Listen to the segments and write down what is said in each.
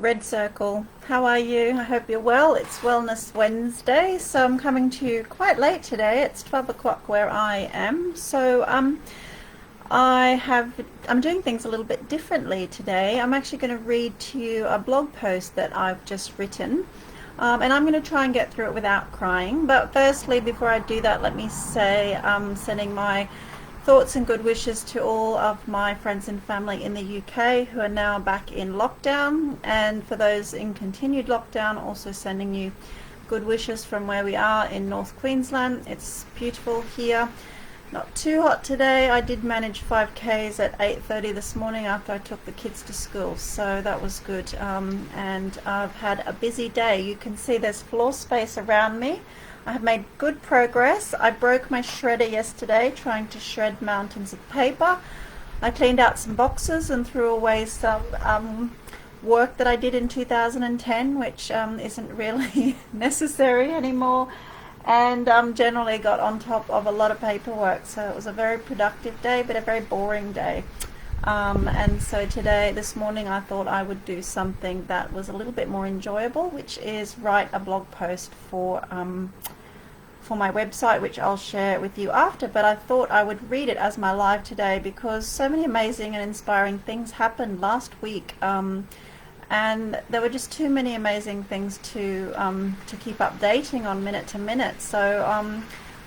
Red Circle. How are you? I hope you're well. It's Wellness Wednesday, so I'm coming to you quite late today. It's 12 o'clock where I am. So I'm doing things a little bit differently today. I'm actually going to read to you a blog post that I've just written. And I'm going to try and get through it without crying. But firstly, before I do that, let me say I'm sending my thoughts and good wishes to all of my friends and family in the UK who are now back in lockdown, and for those in continued lockdown, also sending you good wishes from where we are in North Queensland. It's beautiful here, not too hot today. I did manage 5Ks at 8:30 this morning after I took the kids to school, so that was good. And I've had a busy day. You can see there's floor space around me. I have made good progress. I broke my shredder yesterday trying to shred mountains of paper. I cleaned out some boxes and threw away some work that I did in 2010, which isn't really necessary anymore, and generally got on top of a lot of paperwork. So it was a very productive day, but a very boring day. And so this morning, I thought I would do something that was a little bit more enjoyable, which is write a blog post for my website, which I'll share with you after. But I thought I would read it as my live today because so many amazing and inspiring things happened last week, and there were just too many amazing things to keep updating on minute to minute. So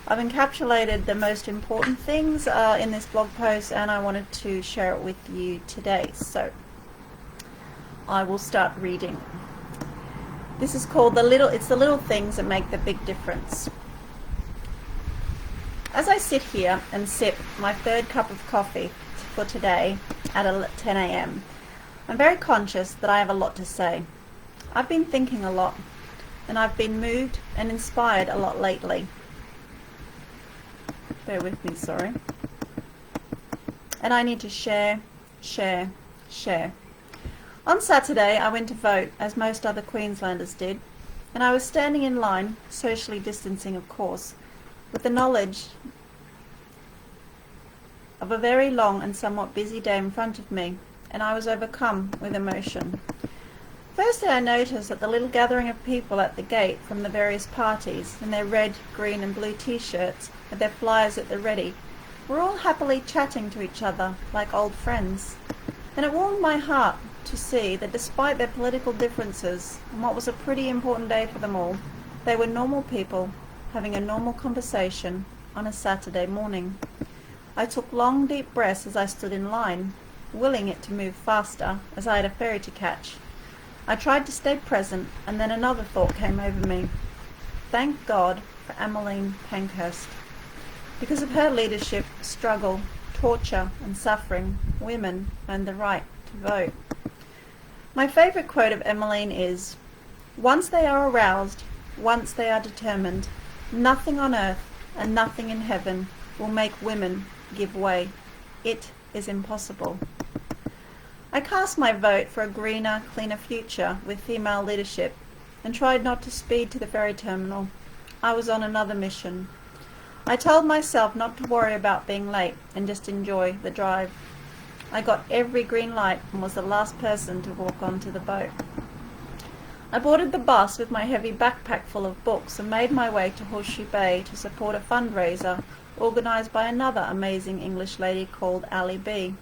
I've encapsulated the most important things in this blog post, and I wanted to share it with you today. So I will start reading. This is called It's the little things that make the big difference. As I sit here and sip my third cup of coffee for today at 10 a.m., I'm very conscious that I have a lot to say. I've been thinking a lot, and I've been moved and inspired a lot lately. Bear with me, sorry. And I need to share. On Saturday, I went to vote, as most other Queenslanders did, and I was standing in line, socially distancing of course, with the knowledge of a very long and somewhat busy day in front of me, and I was overcome with emotion. Firstly, I noticed that the little gathering of people at the gate from the various parties, in their red, green and blue t-shirts, with their flyers at the ready, were all happily chatting to each other like old friends. And it warmed my heart to see that despite their political differences, and what was a pretty important day for them all, they were normal people having a normal conversation on a Saturday morning. I took long, deep breaths as I stood in line, willing it to move faster, as I had a ferry to catch. I tried to stay present, and then another thought came over me. Thank God for Emmeline Pankhurst. Because of her leadership, struggle, torture and suffering, women earned the right to vote. My favourite quote of Emmeline is, "Once they are aroused, once they are determined, nothing on earth and nothing in heaven will make women give way. It is impossible." I cast my vote for a greener, cleaner future with female leadership and tried not to speed to the ferry terminal. I was on another mission. I told myself not to worry about being late and just enjoy the drive. I got every green light and was the last person to walk onto the boat. I boarded the bus with my heavy backpack full of books and made my way to Horseshoe Bay to support a fundraiser organised by another amazing English lady called Ali B.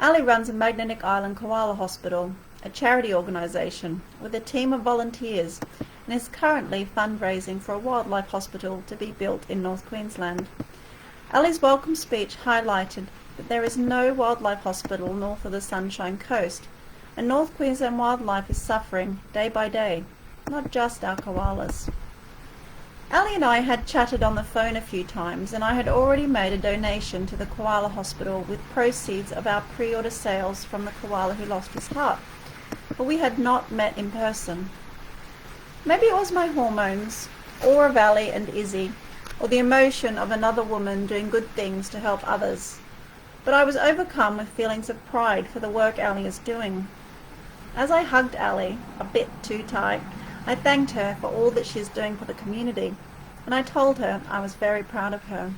Ali runs a Magnetic Island Koala Hospital, a charity organisation with a team of volunteers, and is currently fundraising for a wildlife hospital to be built in North Queensland. Ali's welcome speech highlighted that there is no wildlife hospital north of the Sunshine Coast, and North Queensland wildlife is suffering day by day, not just our koalas. Ali and I had chatted on the phone a few times, and I had already made a donation to the koala hospital with proceeds of our pre-order sales from the koala who lost his heart, but we had not met in person. Maybe it was my hormones, or of Ali and Izzy, or the emotion of another woman doing good things to help others, but I was overcome with feelings of pride for the work Ali is doing. As I hugged Ali, a bit too tight, I thanked her for all that she is doing for the community, and I told her I was very proud of her.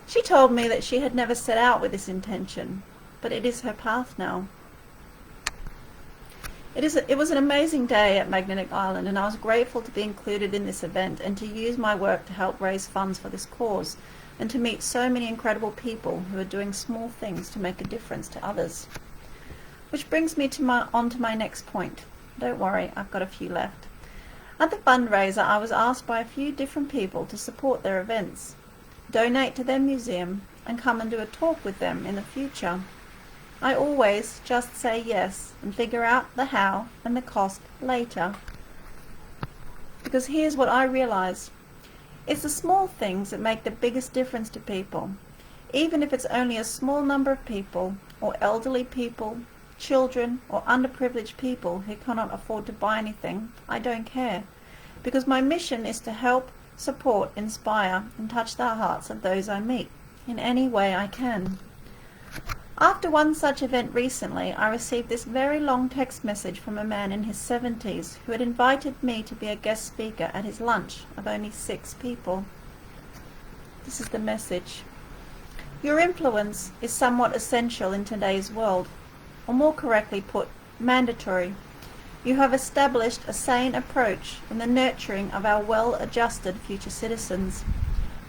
She told me that she had never set out with this intention, but it is her path now. It was an amazing day at Magnetic Island, and I was grateful to be included in this event and to use my work to help raise funds for this cause and to meet so many incredible people who are doing small things to make a difference to others. Which brings me on to my next point. Don't worry, I've got a few left. At the fundraiser, I was asked by a few different people to support their events, donate to their museum, and come and do a talk with them in the future. I always just say yes and figure out the how and the cost later. Because here's what I realize. It's the small things that make the biggest difference to people. Even if it's only a small number of people, or elderly people, children, or underprivileged people who cannot afford to buy anything, I don't care. Because my mission is to help, support, inspire, and touch the hearts of those I meet in any way I can. After one such event recently, I received this very long text message from a man in his 70s who had invited me to be a guest speaker at his lunch of only 6 people. This is the message. Your influence is somewhat essential in today's world, or more correctly put, mandatory. You have established a sane approach in the nurturing of our well-adjusted future citizens.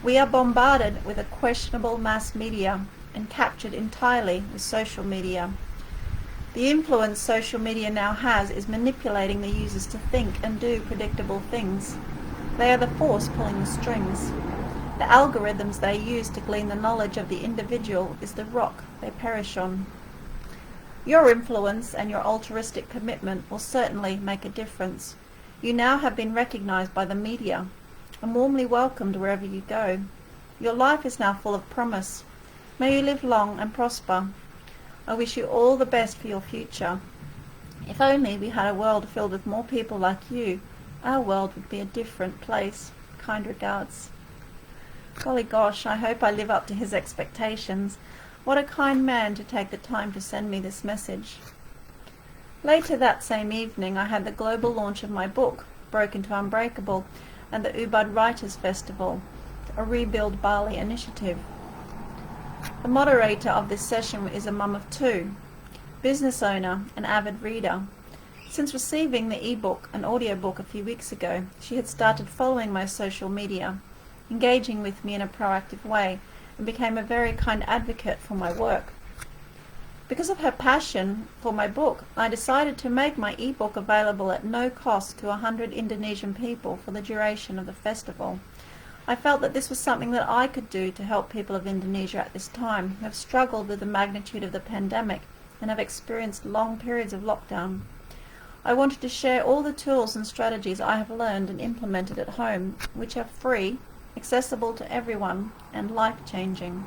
We are bombarded with a questionable mass media and captured entirely with social media. The influence social media now has is manipulating the users to think and do predictable things. They are the force pulling the strings. The algorithms they use to glean the knowledge of the individual is the rock they perish on. Your influence and your altruistic commitment will certainly make a difference. You now have been recognized by the media and warmly welcomed wherever you go. Your life is now full of promise. May you live long and prosper. I wish you all the best for your future. If only we had a world filled with more people like you, our world would be a different place. Kind regards. Golly gosh, I hope I live up to his expectations. What a kind man to take the time to send me this message. Later that same evening, I had the global launch of my book, Broken to Unbreakable, and the Ubud Writers Festival, a Rebuild Bali initiative. The moderator of this session is a mum of 2, business owner, and avid reader. Since receiving the ebook and audiobook a few weeks ago, she had started following my social media, engaging with me in a proactive way, and became a very kind advocate for my work. Because of her passion for my book, I decided to make my ebook available at no cost to 100 Indonesian people for the duration of the festival. I felt that this was something that I could do to help people of Indonesia at this time who have struggled with the magnitude of the pandemic and have experienced long periods of lockdown. I wanted to share all the tools and strategies I have learned and implemented at home, which are free, accessible to everyone, and life-changing.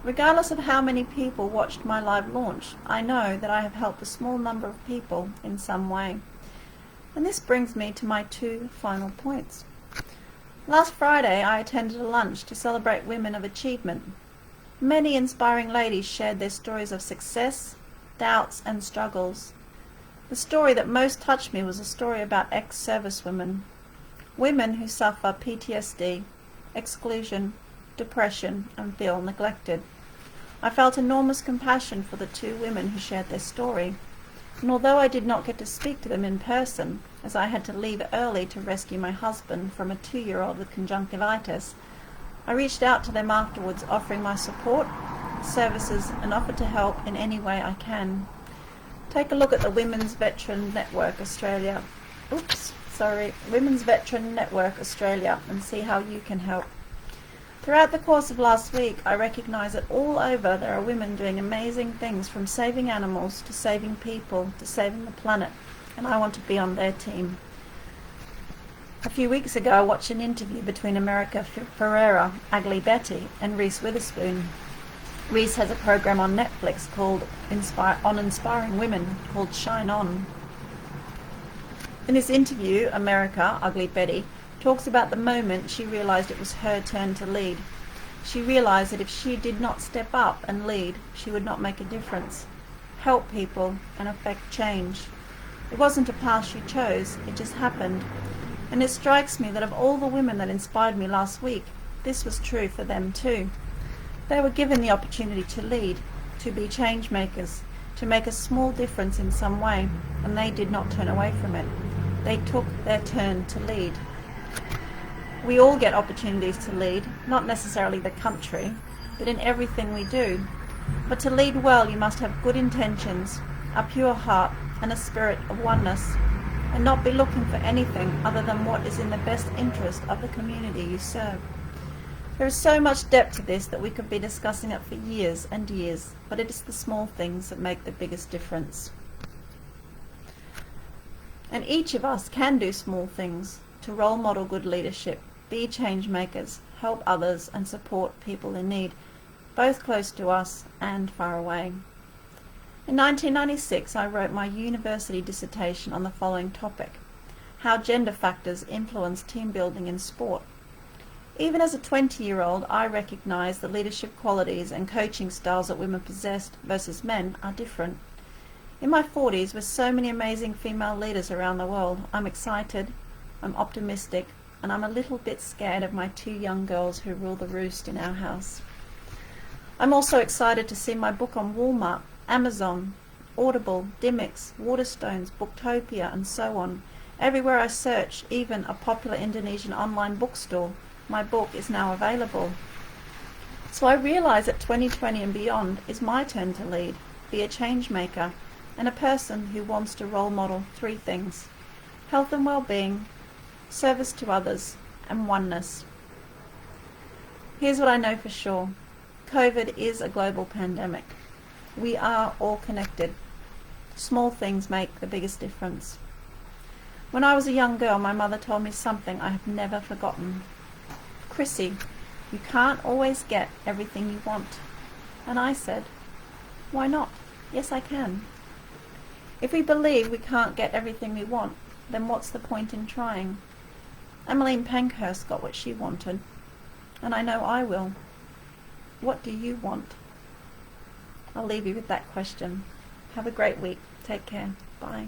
Regardless of how many people watched my live launch, I know that I have helped a small number of people in some way. And this brings me to my 2 final points. Last Friday, I attended a lunch to celebrate women of achievement. Many inspiring ladies shared their stories of success, doubts, and struggles. The story that most touched me was a story about ex-servicewomen, women who suffer PTSD, exclusion, depression, and feel neglected. I felt enormous compassion for the 2 women who shared their story, and although I did not get to speak to them in person, as I had to leave early to rescue my husband from a 2-year-old with conjunctivitis, I reached out to them afterwards, offering my support, services, and offered to help in any way I can. Take a look at the Women's Veteran Network Australia. Women's Veteran Network Australia and see how you can help. Throughout the course of last week, I recognise that all over there are women doing amazing things, from saving animals to saving people to saving the planet, and I want to be on their team. A few weeks ago, I watched an interview between America Ferrera, Ugly Betty, and Reese Witherspoon. Reese has a program on Netflix called Inspiring Women called Shine On. In this interview, America, Ugly Betty, talks about the moment she realized it was her turn to lead. She realized that if she did not step up and lead, she would not make a difference, help people, and affect change. It wasn't a path she chose, it just happened. And it strikes me that of all the women that inspired me last week, this was true for them too. They were given the opportunity to lead, to be change makers, to make a small difference in some way, and they did not turn away from it. They took their turn to lead. We all get opportunities to lead, not necessarily the country, but in everything we do. But to lead well, you must have good intentions, a pure heart, and a spirit of oneness, and not be looking for anything other than what is in the best interest of the community you serve. There is so much depth to this that we could be discussing it for years and years, but it is the small things that make the biggest difference. And each of us can do small things to role model good leadership, be change makers, help others, and support people in need, both close to us and far away. In 1996, I wrote my university dissertation on the following topic: how gender factors influence team building in sport. Even as a 20-year-old, I recognized that leadership qualities and coaching styles that women possessed versus men are different. In my 40s, with so many amazing female leaders around the world, I'm excited, I'm optimistic, and I'm a little bit scared of my 2 young girls who rule the roost in our house. I'm also excited to see my book on Walmart, Amazon, Audible, Dimmix, Waterstones, Booktopia, and so on. Everywhere I search, even a popular Indonesian online bookstore, my book is now available. So I realize that 2020 and beyond is my turn to lead, be a change maker, and a person who wants to role model 3 things: health and well-being, service to others, and oneness. Here's what I know for sure. COVID is a global pandemic. We are all connected. Small things make the biggest difference. When I was a young girl, my mother told me something I have never forgotten. Chrissy, you can't always get everything you want. And I said, why not? Yes, I can. If we believe we can't get everything we want, then what's the point in trying? Emmeline Pankhurst got what she wanted, and I know I will. What do you want? I'll leave you with that question. Have a great week. Take care. Bye.